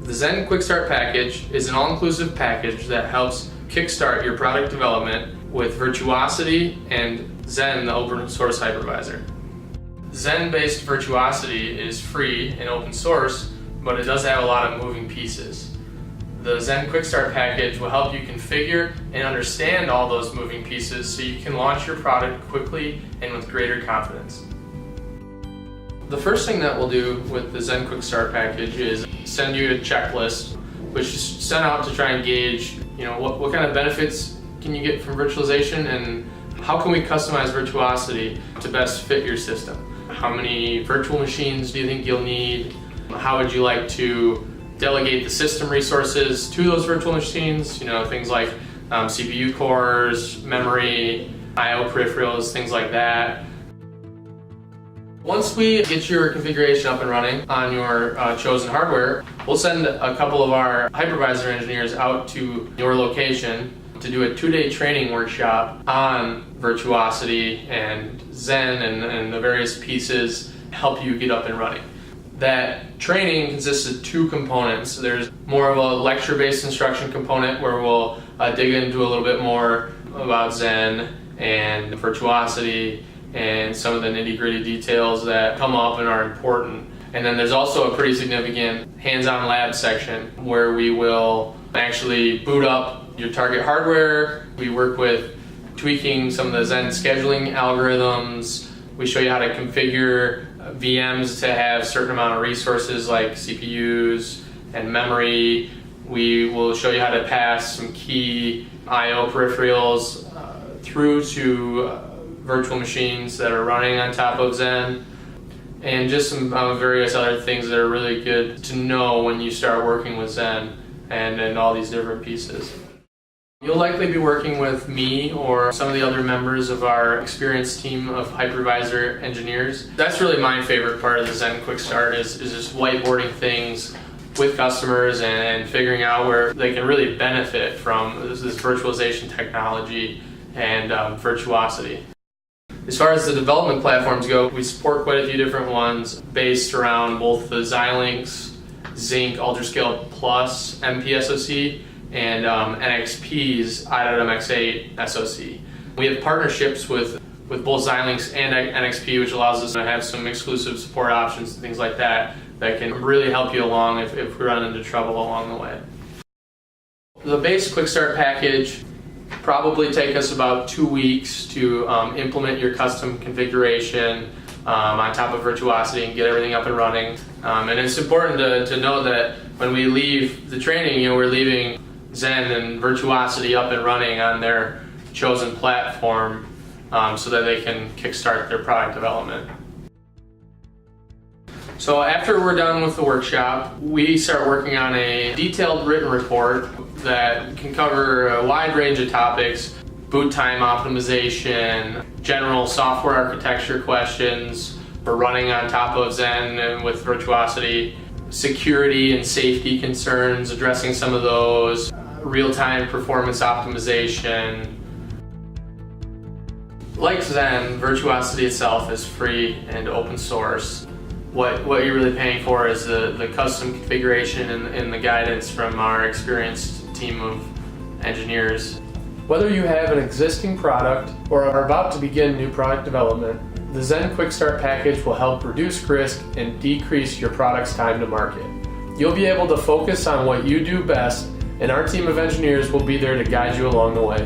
The Xen Quick Start Package is an all-inclusive package that helps kickstart your product development with Virtuosity and Xen, the open source hypervisor. Xen-based Virtuosity is free and open source, but it does have a lot of moving pieces. The Xen Quick Start Package will help you configure and understand all those moving pieces so you can launch your product quickly and with greater confidence. The first thing that we'll do with the Xen Quick Start Package is send you a checklist, which is sent out to try and gauge, what kind of benefits can you get from virtualization and how can we customize Virtuosity to best fit your system. How many virtual machines do you think you'll need? How would you like to delegate the system resources to those virtual machines? Things like CPU cores, memory, I/O peripherals, things like that. Once we get your configuration up and running on your chosen hardware, we'll send a couple of our hypervisor engineers out to your location to do a 2-day training workshop on Virtuosity and Xen and the various pieces help you get up and running. That training consists of 2 components. There's more of a lecture-based instruction component where we'll dig into a little bit more about Xen and Virtuosity and some of the nitty-gritty details that come up and are important. And then there's also a pretty significant hands-on lab section where we will actually boot up your target hardware. We work with tweaking some of the Xen scheduling algorithms. We show you how to configure VMs to have a certain amount of resources like CPUs and memory. We will show you how to pass some key I/O peripherals through to virtual machines that are running on top of Xen, and just some various other things that are really good to know when you start working with Xen and all these different pieces. You'll likely be working with me or some of the other members of our experienced team of hypervisor engineers. That's really my favorite part of the Xen Quick Start is just whiteboarding things with customers and figuring out where they can really benefit from this virtualization technology and Virtuosity. As far as the development platforms go, we support quite a few different ones based around both the Xilinx, Zynq UltraScale Plus MPSoC and NXP's i.MX8 SoC. We have partnerships with both Xilinx and NXP, which allows us to have some exclusive support options and things like that that can really help you along if we run into trouble along the way. The base Quick Start package probably take us about 2 weeks to implement your custom configuration on top of Virtuosity and get everything up and running. And it's important to know that when we leave the training, we're leaving Xen and Virtuosity up and running on their chosen platform so that they can kickstart their product development. So after we're done with the workshop, we start working on a detailed written report that can cover a wide range of topics: boot time optimization, general software architecture questions for running on top of Xen and with Virtuosity, security and safety concerns, addressing some of those, real-time performance optimization. Like Xen, Virtuosity itself is free and open source. What you're really paying for is the custom configuration and the guidance from our experienced team of engineers. Whether you have an existing product or are about to begin new product development, the Xen Quick Start Package will help reduce risk and decrease your product's time to market. You'll be able to focus on what you do best, and our team of engineers will be there to guide you along the way.